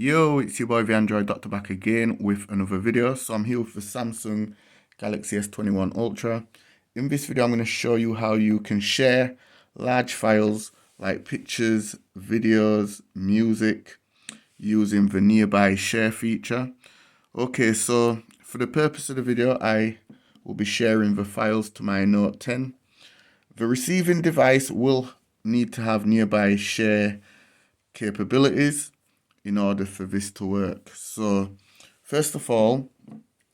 Yo, it's your boy the Android Doctor back again with another video. So I'm here with the Samsung Galaxy S21 Ultra. In this video, I'm going to show you how you can share large files like pictures, videos, music using the nearby share feature. Okay, so for the purpose of the video, I will be sharing the files to my Note 10. The receiving device will need to have nearby share capabilities in order for this to work. So first of all,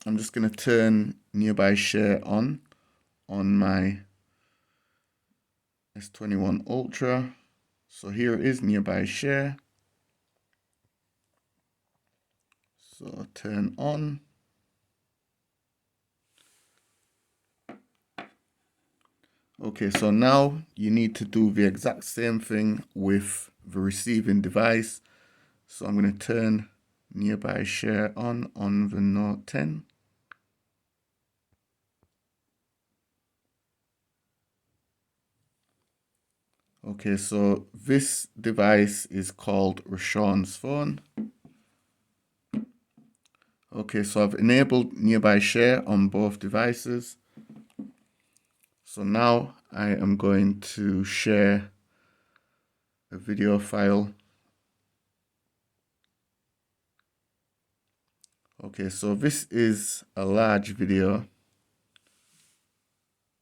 I'm just going to turn nearby share on my S21 Ultra. So here it is, nearby share. So turn on. Okay, so now you need to do the exact same thing with the receiving device. So I'm going to turn nearby share on the Note 10. Okay, so this device is called Rashawn's phone. Okay, so I've enabled nearby share on both devices. So now I am going to share a video file. Okay, so this is a large video.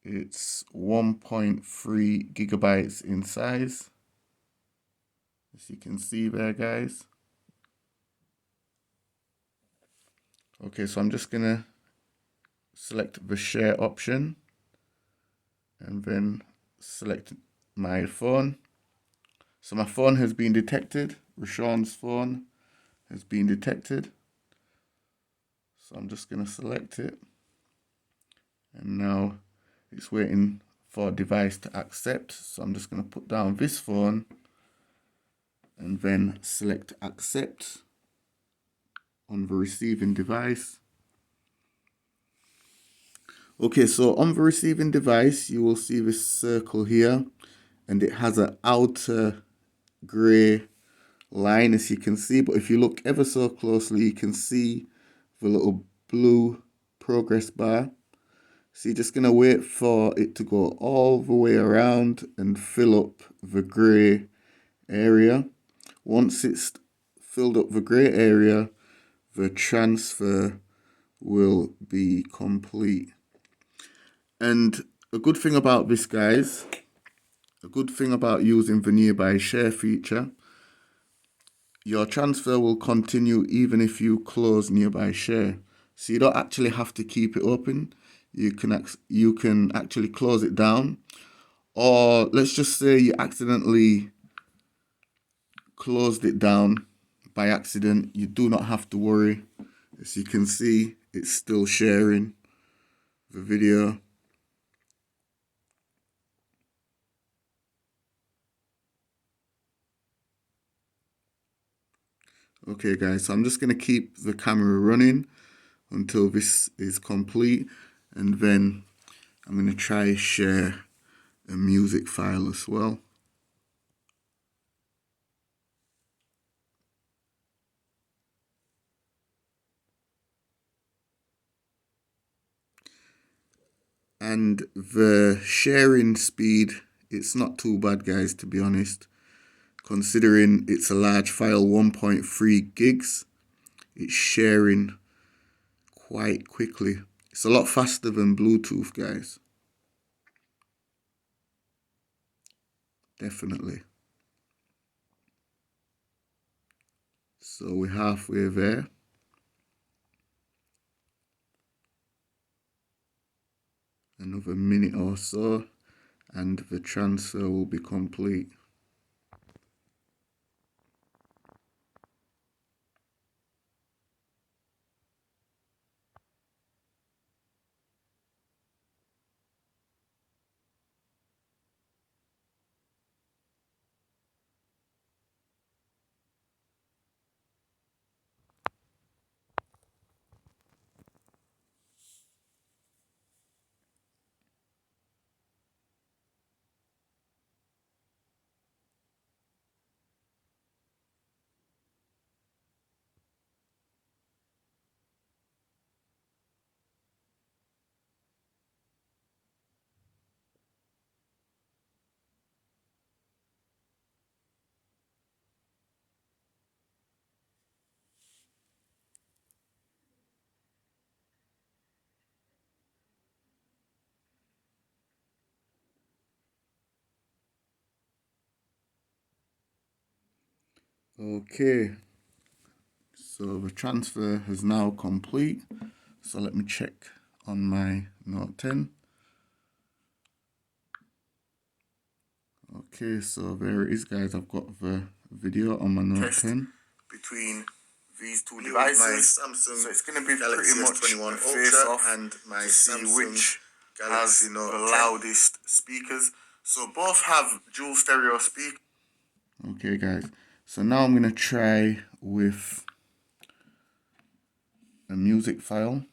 It's 1.3 gigabytes in size, as you can see there, guys. Okay, so I'm just gonna select the share option and then select my phone. So my phone has been detected. Rashawn's phone has been detected. So I'm just gonna select it. And now it's waiting for device to accept. So I'm just gonna put down this phone and then select accept on the receiving device. Okay, so on the receiving device, you will see this circle here, and it has an outer gray line, as you can see. But if you look ever so closely, you can see the little blue progress bar. So you're just going to wait for it to go all the way around and fill up the gray area. Once it's filled up the gray area, the transfer will be complete. And a good thing about this, guys, a good thing about using the nearby share feature, your transfer will continue even if you close nearby share. So you don't actually have to keep it open. You can actually close it down. Or let's just say you accidentally closed it down by accident. You do not have to worry. As you can see, it's still sharing the video. Okay, guys, so I'm just going to keep the camera running until this is complete, and then I'm going to try share a music file as well. And the sharing speed, it's not too bad, guys, to be honest. Considering it's a large file, 1.3 gigs, it's sharing quite quickly. It's a lot faster than Bluetooth, guys. Definitely. So we're halfway there. Another minute or so, and the transfer will be complete. Okay, so the transfer has now complete. So let me check on my Note 10. Okay, so there it is, guys. I've got the video on my Note 10. Between these two devices, Samsung, so it's going to be Galaxy pretty much S21 a face-off and my to see which Galaxy has Note the 10. Loudest speakers. So both have dual stereo speakers. Okay, guys. So now I'm going to try with a music file.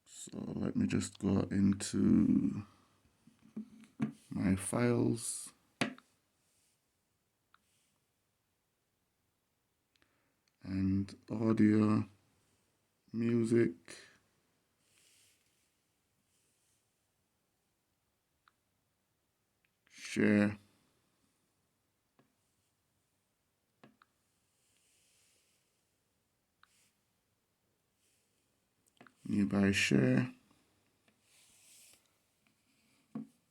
So let me just go into my files. And audio, music, share, nearby share.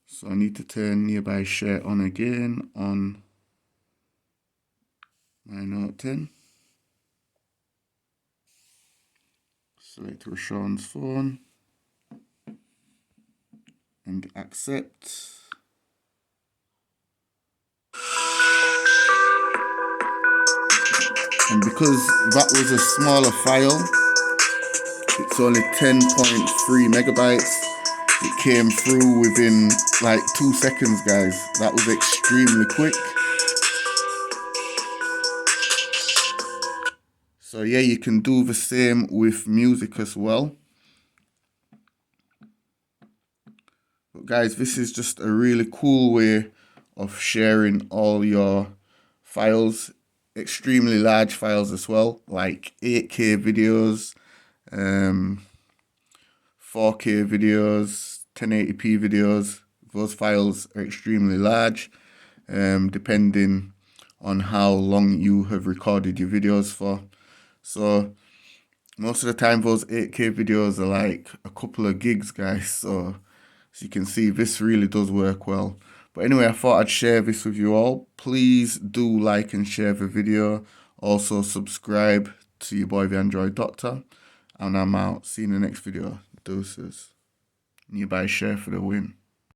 So I need to turn nearby share on again on my Note 10. Select Rashawn's phone and accept. And because that was a smaller file, it's only 10.3 megabytes. It came through within like 2 seconds, guys. That was extremely quick. So yeah, you can do the same with music as well. But guys, this is just a really cool way of sharing all your files, extremely large files as well, like 8K videos, 4K videos, 1080p videos. Those files are extremely large, depending on how long you have recorded your videos for. So most of the time, those 8K videos are like a couple of gigs, guys. So as you can see, this really does work well. But anyway, I thought I'd share this with you all. Please do like and share the video. Also subscribe to your boy, the Android Doctor. And I'm out. See you in the next video. Deuces. Nearby share for the win.